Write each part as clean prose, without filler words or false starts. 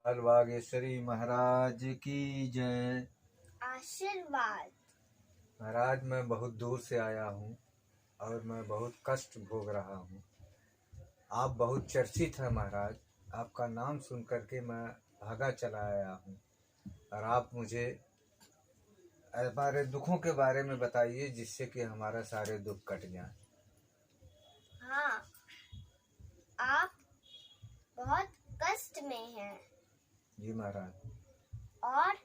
लाल बागेश्वरी महाराज की जय। आशीर्वाद। महाराज, मैं बहुत दूर से आया हूँ और मैं बहुत कष्ट भोग रहा हूँ। आप बहुत चर्चित हैं महाराज। आपका नाम सुन करके मैं भागा चला आया हूँ और आप मुझे हमारे दुखों के बारे में बताइए, जिससे कि हमारा सारे दुख कट जाए। हाँ, आप बहुत कष्ट में हैं जी महाराज। और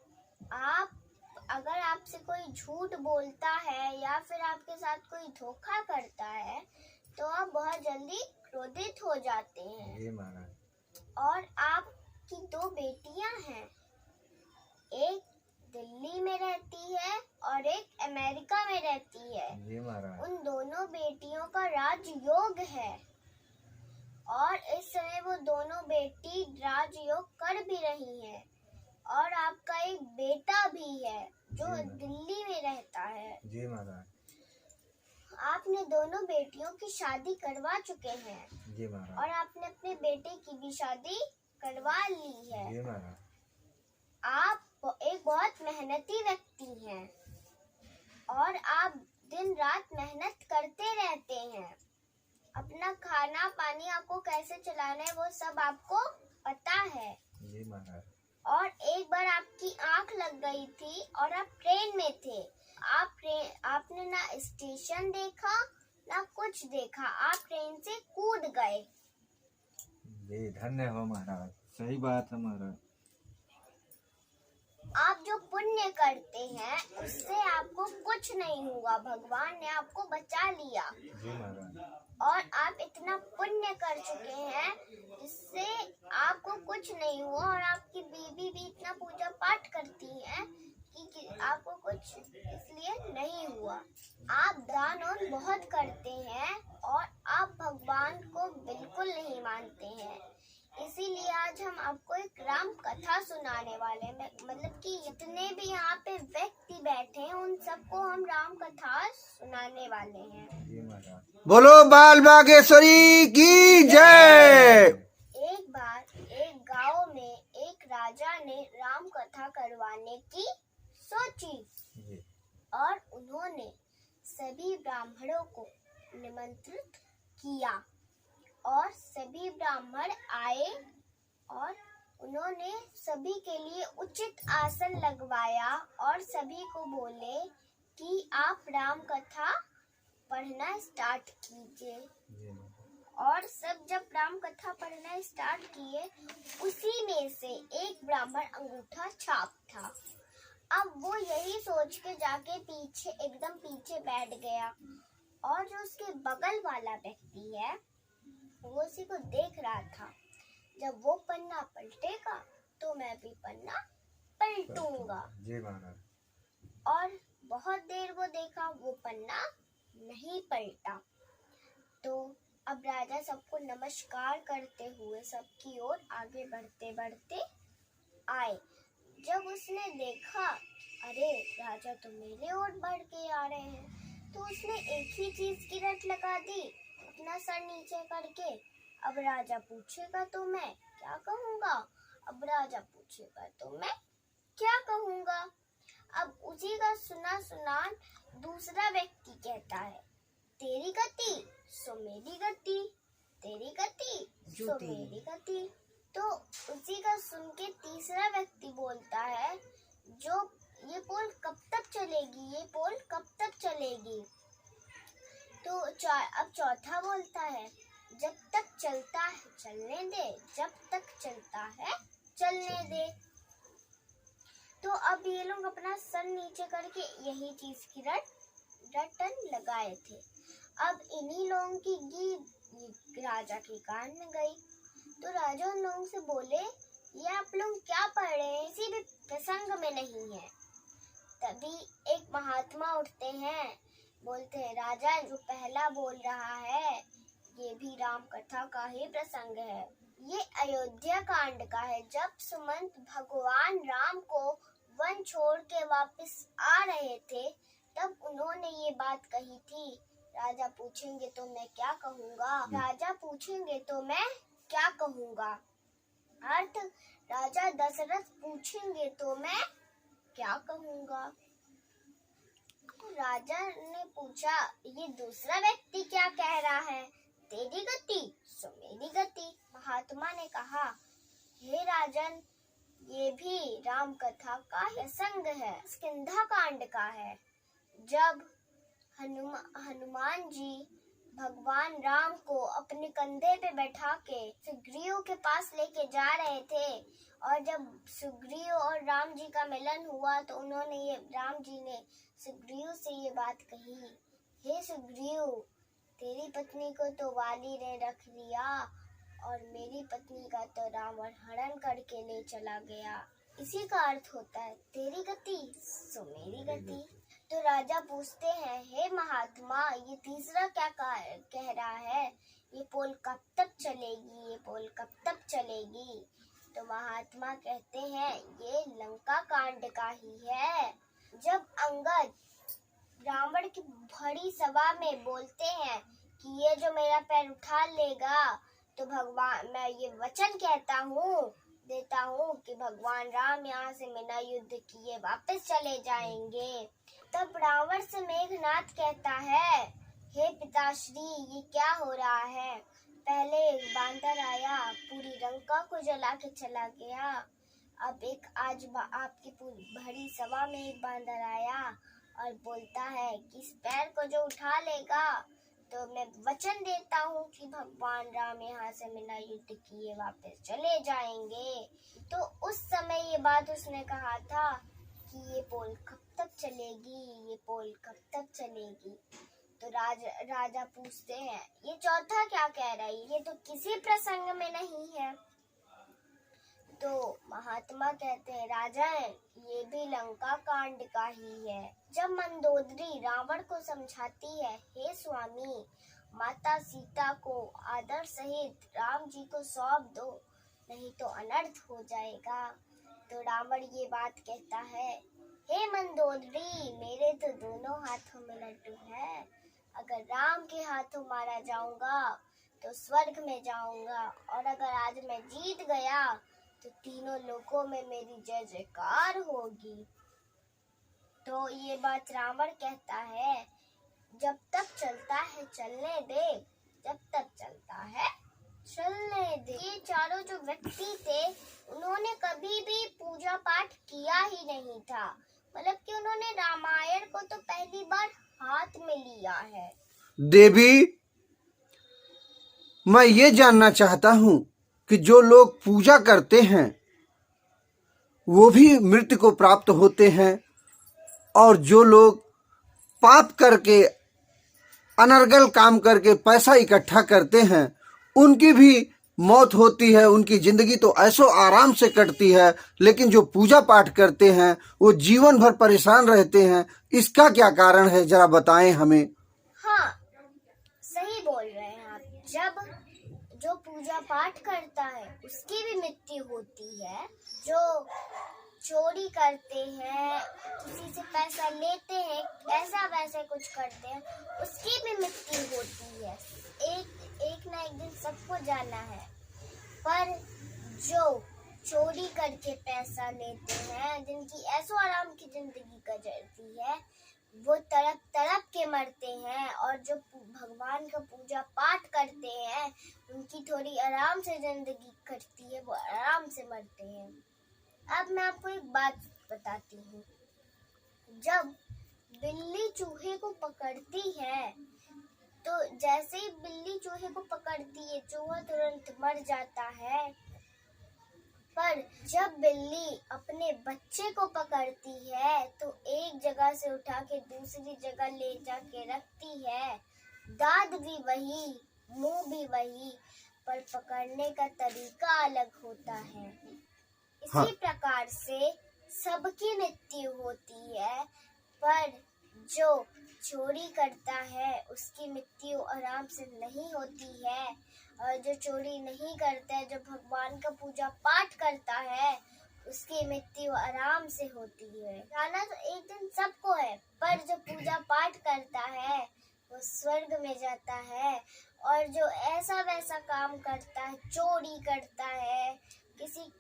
आप अगर आपसे कोई झूठ बोलता है या फिर आपके साथ कोई धोखा करता है तो आप बहुत जल्दी क्रोधित हो जाते हैं। जी महाराज। और आपकी दो बेटियां हैं, एक दिल्ली में रहती है और एक अमेरिका में रहती है। जी महाराज। उन दोनों बेटियों का राजयोग है और इस समय वो दोनों बेटी राजयोग कर भी रही हैं। और आपका एक बेटा भी है जो दिल्ली में रहता है। जी महाराज। आपने दोनों बेटियों की शादी करवा चुके हैं। जी महाराज। और आपने अपने बेटे की भी शादी करवा ली है। जी महाराज। आप एक बहुत मेहनती व्यक्ति हैं और आप दिन रात मेहनत करते रहते हैं। अपना खाना पानी आपको कैसे चलाना है वो सब आपको पता है। जी महाराज। और एक बार आपकी आंख लग गई थी और आप ट्रेन में थे। आपने ना स्टेशन देखा ना कुछ देखा, आप ट्रेन से कूद गए। जी धन्य हो महाराज, सही बात है महाराज। आप जो पुण्य करते हैं उससे आपको कुछ नहीं हुआ, भगवान ने आपको बचा लिया। जी महाराज। और आप इतना पुण्य कर चुके हैं जिससे आपको कुछ नहीं हुआ। और आपकी बीवी भी इतना पूजा पाठ करती है कि आपको कुछ इसलिए नहीं हुआ। आप दान और बहुत करते हैं और आप भगवान को बिल्कुल नहीं मानते हैं। इसीलिए आज हम आपको एक राम कथा सुनाने वाले हैं। मतलब कि जितने भी यहाँ पे व्यक्ति बैठे हैं उन सबको हम राम कथा सुनाने वाले हैं। बोलो बाल बागेश्वरी की जय। एक बार एक गांव में एक राजा ने राम कथा करवाने की सोची और उन्होंने सभी ब्राह्मणों को निमंत्रित किया और सभी ब्राह्मण आए और उन्होंने सभी के लिए उचित आसन लगवाया और सभी को बोले कि आप राम कथा पढ़ना स्टार्ट कीजिए। और सब जब राम कथा पढ़ना स्टार्ट किए, उसी में से एक ब्राह्मण अंगूठा छाप था। अब वो यही सोच के जाके पीछे एकदम पीछे बैठ गया और जो उसके बगल वाला व्यक्ति है वो उसी को देख रहा था। जब वो पन्ना पलटेगा तो मैं भी पन्ना पलटूंगा। जी महाराज। और बहुत देर वो देखा, वो पन्ना नहीं पलटा। तो अब राजा सबको नमस्कार करते हुए सबकी ओर आगे बढ़ते बढ़ते आए। जब उसने देखा अरे राजा तो मेरे ओर बढ़ के आ रहे हैं, तो उसने एक ही चीज की रट लगा दी, अपना सर नीचे करके। अब राजा पूछेगा तो मैं क्या कहूँगा, अब राजा पूछेगा तो मैं क्या कहूँगा। अब उसी का सुना सुना दूसरा व्यक्ति कहता है, तेरी गति सो मेरी गति, तेरी गति सो मेरी गति। तो उसी का सुन के तीसरा व्यक्ति बोलता है, जो ये पोल कब तक चलेगी, ये पोल कब तक चलेगी। तो अब चौथा बोलता है, जब तक चलता है चलने दे, जब तक चलता है चलने दे। तो अब ये लोग अपना सर नीचे करके यही चीज की रटन लगाए थे। अब इन्हीं लोगों की गीत राजा के कान में गई। तो राजा उन लोगों से बोले, ये आप लोग क्या पढ़ रहे हैं, किसी भी प्रसंग में नहीं है। तभी एक महात्मा उठते हैं, बोलते हैं, राजा जो पहला बोल रहा है ये भी राम कथा का ही प्रसंग है। ये अयोध्या कांड का है। जब सुमंत भगवान राम को वन छोड़ के वापस आ रहे थे तब उन्होंने ये बात कही थी, राजा पूछेंगे तो मैं क्या कहूँगा, राजा पूछेंगे तो मैं क्या कहूँगा। अर्थ राजा दशरथ पूछेंगे तो मैं क्या कहूँगा। तो राजा ने पूछा, ये दूसरा व्यक्ति क्या कह रहा है, तेरी गति सो मेरी गति। महात्मा ने कहा, हे राजन, ये भी राम कथा का प्रसंग है, किष्किंधा कांड का है। जब हनुमान जी भगवान राम को अपने कंधे पे बैठा के सुग्रीव के पास लेके जा रहे थे, और जब सुग्रीव और राम जी का मिलन हुआ तो राम जी ने सुग्रीव से ये बात कही, हे सुग्रीव, तेरी पत्नी को तो वाली ने रख लिया और मेरी पत्नी का तो रावण हरण करके ले चला गया। इसी का अर्थ होता है, तेरी गति सो मेरी गति। तो राजा पूछते हैं, हे महात्मा, ये तीसरा क्या कह रहा है, ये पोल कब तक चलेगी, ये पोल कब तक चलेगी। तो महात्मा कहते हैं, ये लंका कांड का ही है। जब अंगद रावण की बड़ी सभा में बोलते हैं कि ये जो मेरा पैर उठा लेगा तो भगवान, मैं ये वचन देता हूँ कि भगवान राम यहाँ से बिना युद्ध किए वापस चले जाएंगे। तब रावण से मेघनाद कहता है, हे पिताश्री, ये क्या हो रहा है। पहले एक बांदर आया, पूरी लंका को जला के चला गया। अब आज आपकी भरी सभा में एक बांदर आया और बोलता है कि इस पैर को जो उठा लेगा तो मैं वचन देता हूँ कि भगवान राम यहाँ से बिना युद्ध किए वापस चले जाएंगे। तो उस समय ये बात उसने कहा था कि ये पोल कब तक चलेगी, ये पोल कब तक चलेगी। तो राजा पूछते हैं, ये चौथा क्या कह रही, ये तो किसी प्रसंग में नहीं है। तो महात्मा कहते हैं, राजन, ये भी लंका कांड का ही है। जब मंदोदरी रावण को समझाती है, हे स्वामी, माता सीता को आदर सहित राम जी को सौंप दो, नहीं तो अनर्थ हो जाएगा। तो रावण ये बात कहता है, हे मंदोदरी, मेरे तो दोनों हाथों में लड्डू है। अगर राम के हाथों मारा जाऊंगा तो स्वर्ग में जाऊंगा, और अगर आज मैं जीत गया तो तीनों लोकों में मेरी जय जयकार होगी। तो ये बात रावण कहता है, जब तक चलता है चलने दे, जब तक चलता है चलने दे। ये चारों जो व्यक्ति थे, उन्होंने कभी भी पूजा पाठ किया ही नहीं था, मतलब कि उन्होंने रामायण को तो पहली बार हाथ में लिया है। देवी, मैं ये जानना चाहता हूँ कि जो लोग पूजा करते हैं वो भी मृत्यु को प्राप्त होते हैं, और जो लोग पाप करके, अनर्गल काम करके पैसा इकट्ठा करते हैं, उनकी भी मौत होती है, उनकी जिंदगी तो ऐसो आराम से कटती है, लेकिन जो पूजा पाठ करते हैं वो जीवन भर परेशान रहते हैं। इसका क्या कारण है, जरा बताएं हमें। हाँ, सही बोल रहे हैं आप। जब जो पूजा पाठ करता है उसकी भी मृत्यु होती है, जो चोरी करते हैं, किसी से पैसा लेते हैं, ऐसा वैसे कुछ करते हैं, उसकी भी मृत्यु होती है। एक ना एक दिन सबको जाना है। पर जो चोरी करके पैसा लेते हैं, जिनकी ऐसो आराम की जिंदगी गुजरती है, वो तड़प तड़प के मरते हैं, और जो भगवान का पूजा पाठ करते हैं, उनकी थोड़ी आराम से जिंदगी कटती है, वो आराम से मरते हैं। अब मैं आपको एक बात बताती हूँ। जब बिल्ली चूहे को पकड़ती है, तो जैसे ही बिल्ली चूहे को पकड़ती है, चूहा तुरंत मर जाता है। पर जब बिल्ली अपने बच्चे को पकड़ती है तो एक जगह से उठा के दूसरी जगह ले जाके रखती है। दांत भी वही, मुंह भी वही, पर पकड़ने का तरीका अलग होता है। इसी प्रकार से सबकी मृत्यु होती है, पर जो चोरी करता है उसकी मृत्यु आराम से नहीं होती है, और जो चोरी नहीं करता है, जो भगवान का पूजा पाठ करता है, उसकी मृत्यु आराम से होती है। जाना तो एक दिन सबको है, पर जो पूजा पाठ करता है वो स्वर्ग में जाता है, और जो ऐसा वैसा काम करता है, चोरी करता है, किसी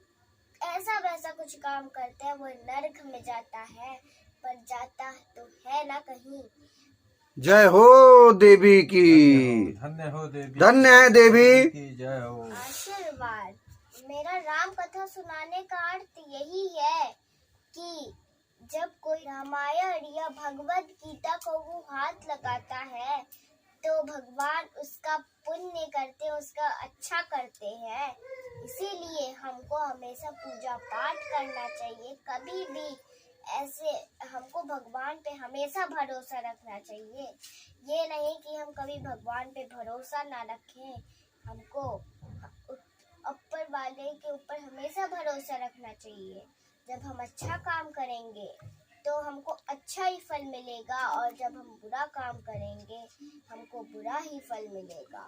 ऐसा वैसा कुछ काम करता है वो नरक में जाता है, पर जाता तो है ना कहीं। जय हो देवी की, धन्य हो देवी, धन्य है देवी की जय हो। आशीर्वाद। मेरा राम कथा सुनाने का अर्थ यही है कि जब कोई रामायण या भगवत गीता को वो हाथ लगाता है तो भगवान उसका पुण्य करते, उसका अच्छा करते हैं। इसीलिए हमको हमेशा पूजा पाठ करना चाहिए, कभी भी ऐसे हमको भगवान पे हमेशा भरोसा रखना चाहिए। ये नहीं कि हम कभी भगवान पे भरोसा ना रखें, हमको ऊपर वाले के ऊपर हमेशा भरोसा रखना चाहिए। जब हम अच्छा काम करेंगे तो हमको अच्छा ही फल मिलेगा, और जब हम बुरा काम करेंगे हमको बुरा ही फल मिलेगा।